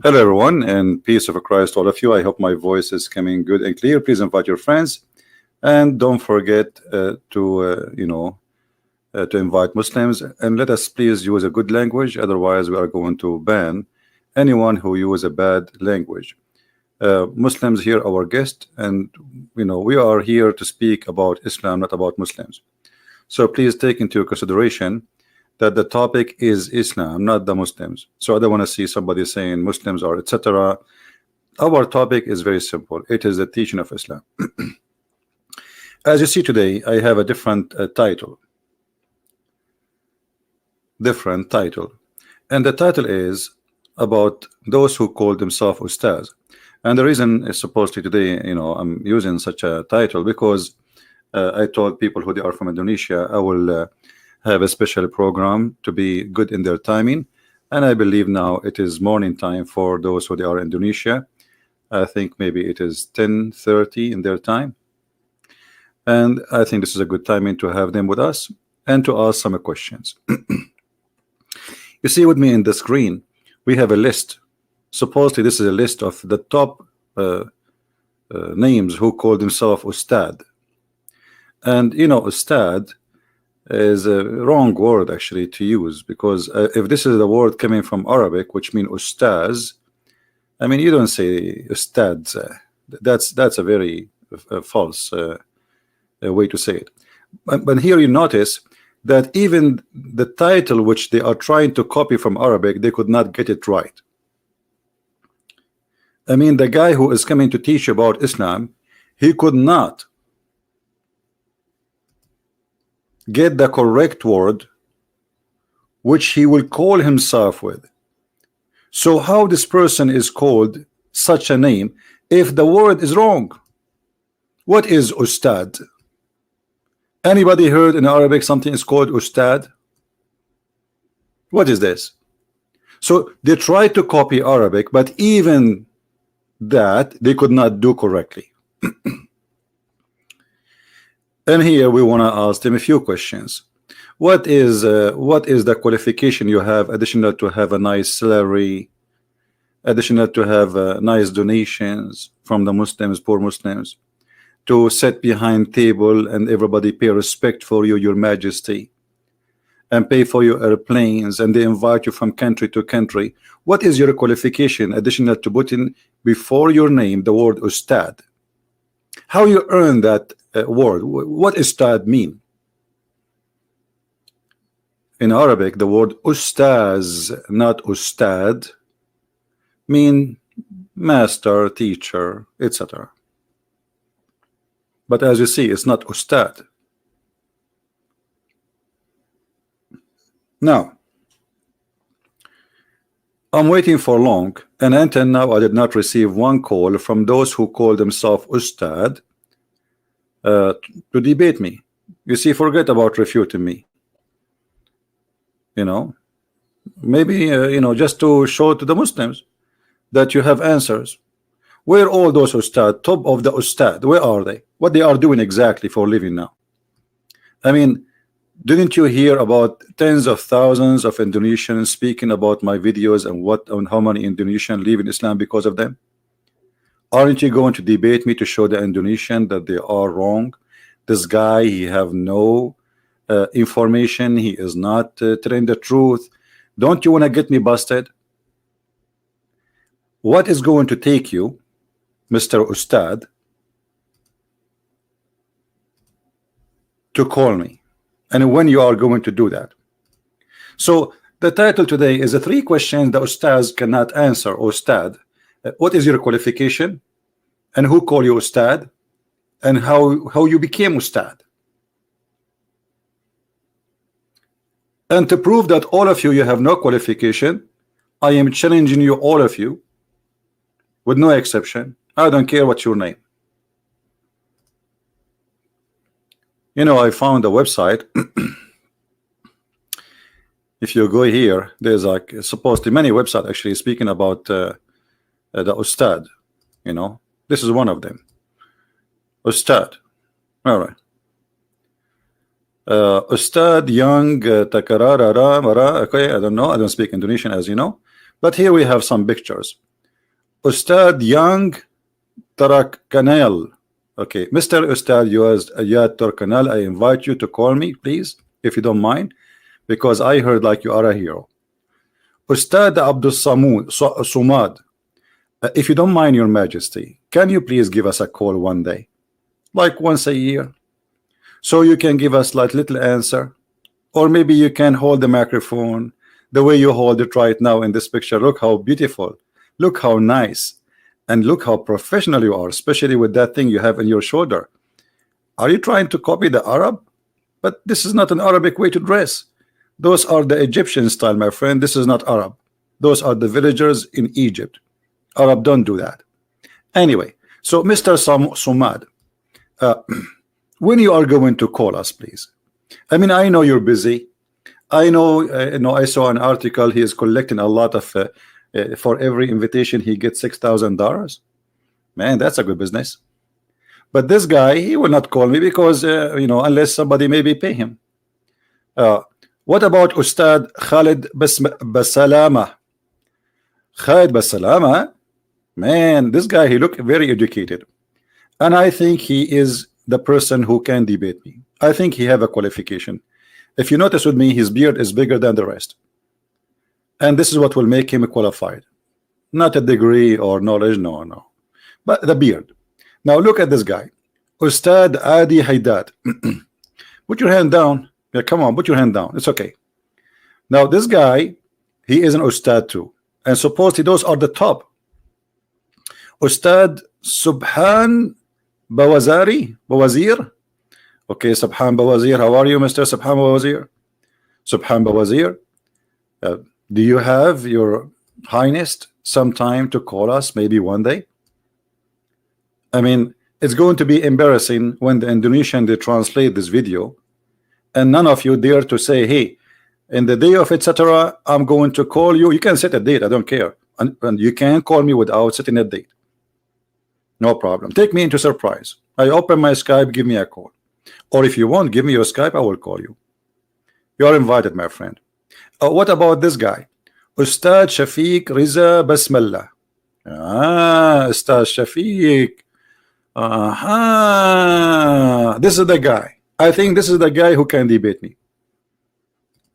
Hello, everyone, and peace of Christ, all of you. I hope my voice is coming good and clear. Please invite your friends, and don't forget to invite Muslims. And let us please use a good language. Otherwise, we are going to ban anyone who use a bad language. Muslims here, our guest, and we are here to speak about Islam, not about Muslims. So please take into consideration that the topic is Islam, not the Muslims. So I don't want to see somebody saying Muslims are etc. Our topic is very simple. It is the teaching of Islam. As you see today, I have a different title. And the title is about those who call themselves ustadz. And the reason is supposedly today, I'm using such a title because I told people who they are from Indonesia, I will have a special program to be good in their timing, and I believe now it is morning time for those who they are in Indonesia. I think maybe it is 10:30 in their time, and I think this is a good timing to have them with us and to ask some questions. You see with me in the screen, we have a list. Supposedly this is a list of the top names who call themselves ustad, and ustad is a wrong word actually to use, because if this is the word coming from Arabic, which means ustaz, I mean, you don't say ustads. That's a very false way to say it. But here you notice that even the title which they are trying to copy from Arabic, they could not get it right. I mean, the guy who is coming to teach about Islam, he could not get the correct word which he will call himself with. So how this person is called such a name if the word is wrong? What is ustad? Anybody heard in Arabic something is called ustad? What is this? So they try to copy Arabic, but even that they could not do correctly. And here we want to ask them a few questions. What is the qualification you have additional to have a nice salary, additional to have nice donations from the Muslims, poor Muslims, to sit behind table and everybody pay respect for you, your majesty, and pay for your airplanes, and they invite you from country to country? What is your qualification additional to put in before your name the word ustad? How you earn that word? What ustad mean? In Arabic, the word ustaz, not ustad, mean master, teacher, etc. But as you see, it's not ustad. Now, I'm waiting for long, and until now I did not receive one call from those who call themselves ustad to debate me. You see, forget about refuting me. Maybe just to show to the Muslims that you have answers. Where all those ustad, top of the ustad, where are they? What they are doing exactly for living now? I mean, didn't you hear about tens of thousands of Indonesians speaking about my videos and how many Indonesians leave in Islam because of them? Aren't you going to debate me to show the Indonesian that they are wrong? This guy, he have no information. He is not telling the truth. Don't you want to get me busted? What is going to take you, Mr. Ustad, to call me? And when you are going to do that? So the title today is the 3 questions the ustads cannot answer. Ustad, what is your qualification, and who call you ustad, and how you became ustad? And to prove that all of you have no qualification, I am challenging you, all of you, with no exception. I don't care what's your name. I found a website. If you go here, there's like supposedly many websites actually speaking about the ustad. This is one of them. Ustad. All right. Ustad young takarara mara. Okay, I don't know. I don't speak Indonesian, as you know. But here we have some pictures. Ustad Young Tarak Kanal. Okay, Mr. Ustad Yad Turkanal, I invite you to call me, please, if you don't mind, because I heard like you are a hero. Ustad Abdul Sumad, if you don't mind, Your Majesty, can you please give us a call one day, like once a year, so you can give us like little answer, or maybe you can hold the microphone the way you hold it right now in this picture. Look how beautiful, look how nice, and look how professional you are, especially with that thing you have in your shoulder. Are you trying to copy the Arab? But this is not an Arabic way to dress. Those are the Egyptian style, my friend. This is not Arab. Those are the villagers in Egypt. Arab don't do that. Anyway, so Mr. Sumad, when you are going to call us, please. I mean, I know you're busy. I know, I saw an article. He is collecting a lot of, for every invitation he gets $6,000. Man, that's a good business. But this guy, he will not call me because, unless somebody maybe pay him. What about Ustad Khalid Basalama? Khalid Basalama, man, this guy, he look very educated. And I think he is the person who can debate me. I think he have a qualification. If you notice with me, his beard is bigger than the rest. And this is what will make him qualified. Not a degree or knowledge, no. But the beard. Now look at this guy. Ustad Adi Haidad. Put your hand down. Yeah, come on, put your hand down. It's okay. Now this guy, he is an Ustad too. And supposedly those are the top. Ustad Subhan Bawazir. Okay, Subhan Bawazir. How are you, Mr. Subhan Bawazir? Subhan Bawazir. Do you have, Your Highness, some time to call us maybe one day? I mean, it's going to be embarrassing when the Indonesian they translate this video and none of you dare to say, hey, in the day of etc. I'm going to call you. You can set a date, I don't care, and you can call me without setting a date. No problem. Take me into surprise. I open my Skype, give me a call. Or if you want, give me your Skype, I will call you. You are invited, my friend. What about this guy? Ustad Shafiq Riza Basmallah. Ustad Shafiq. This is the guy. I think this is the guy who can debate me.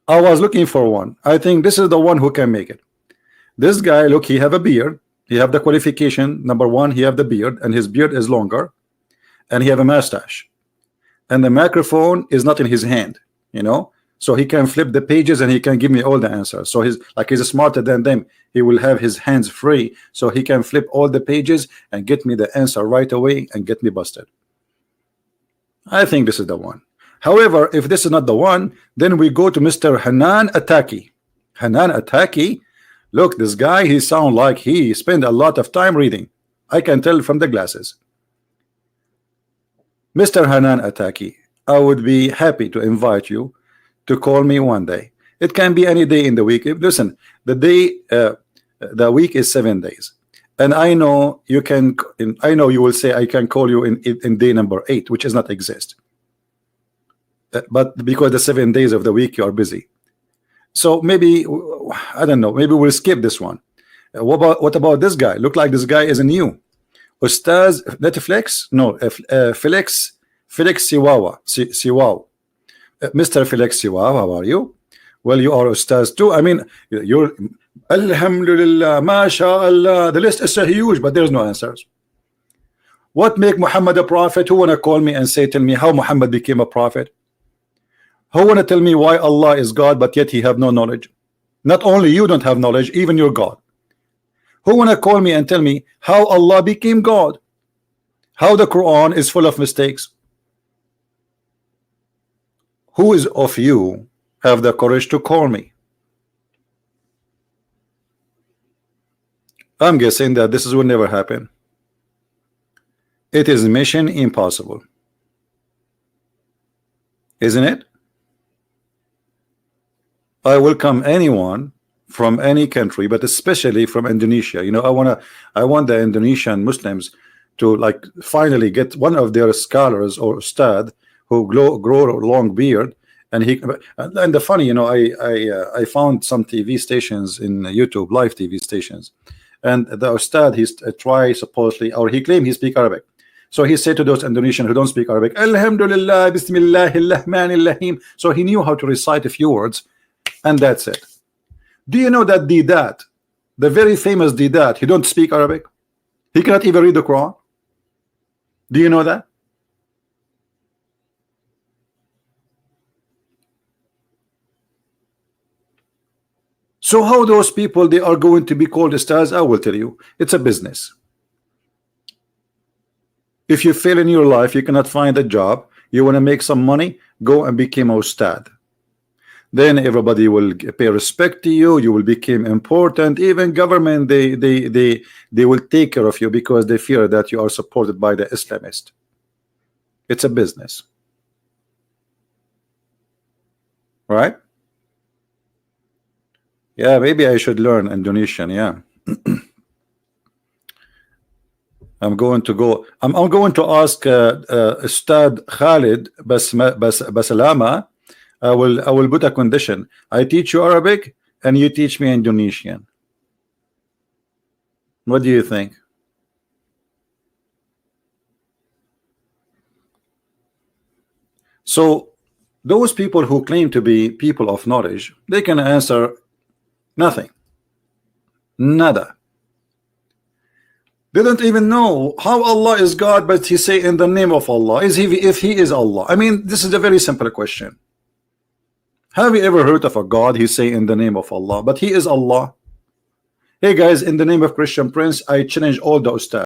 I was looking for one. I think this is the one who can make it. This guy, look, he have a beard. He have the qualification. Number one, he have the beard, and his beard is longer, and he have a mustache, and the microphone is not in his hand, so he can flip the pages and he can give me all the answers. So he's smarter than them. He will have his hands free, so he can flip all the pages and get me the answer right away and get me busted. I think this is the one. However, if this is not the one, then we go to Mr. Hanan Ataki. Hanan Ataki, look, this guy, he sound like he spent a lot of time reading. I can tell from the glasses. Mr. Hanan Ataki, I would be happy to invite you to call me one day. It can be any day in the week. Listen, the week is 7 days, and I know you can. I know you will say I can call you in day number 8, which does not exist. But because the 7 days of the week you are busy, so maybe I don't know. Maybe we'll skip this one. What about this guy? Look like this guy is a new Ustaz Netflix. No, Felix Siwawa. Mr. Felix Siwawa, how are you? Well, you are Ustaz too. I mean, you're Alhamdulillah, MashaAllah. The list is so huge, but there's no answers. What make Muhammad a prophet? Who wanna call me and tell me how Muhammad became a prophet? Who wanna tell me why Allah is God, but yet he have no knowledge? Not only you don't have knowledge, even your God. Who wanna call me and tell me how Allah became God? How the Quran is full of mistakes? Who is of you have the courage to call me? I'm guessing that this will never happen. It is mission impossible, isn't it? I welcome anyone from any country, but especially from Indonesia. I want the Indonesian Muslims to finally get one of their scholars or ustad who grow a long beard, and the funny, I found some TV stations in YouTube, live TV stations, and the ustad he's try supposedly, or he claimed he speak Arabic. So he said to those Indonesian who don't speak Arabic, Alhamdulillah, Bismillahirrahmanirrahim. So he knew how to recite a few words, and that's it. Do you know that Didat, the very famous Didat, he don't speak Arabic? He cannot even read the Quran. Do you know that? So how those people they are going to be called stars? I will tell you, it's a business. If you fail in your life, you cannot find a job, you want to make some money, go and become a ustad. Then everybody will pay respect to you, you will become important. Even government, they will take care of you because they fear that you are supported by the Islamist. It's a business, right? Yeah, maybe I should learn Indonesian. Yeah. I'm going to go. I'm going to ask Ustad Khalid Basalama. I will put a condition. I teach you Arabic and you teach me Indonesian. What do you think? So those people who claim to be people of knowledge, they can answer nothing. Nada. They don't even know how Allah is God, but he say in the name of Allah. Is he, if he is Allah? I mean, this is a very simple question. Have you ever heard of a God he say in the name of Allah, but he is Allah? Hey guys, in the name of Christian Prince, I challenge all the ustad.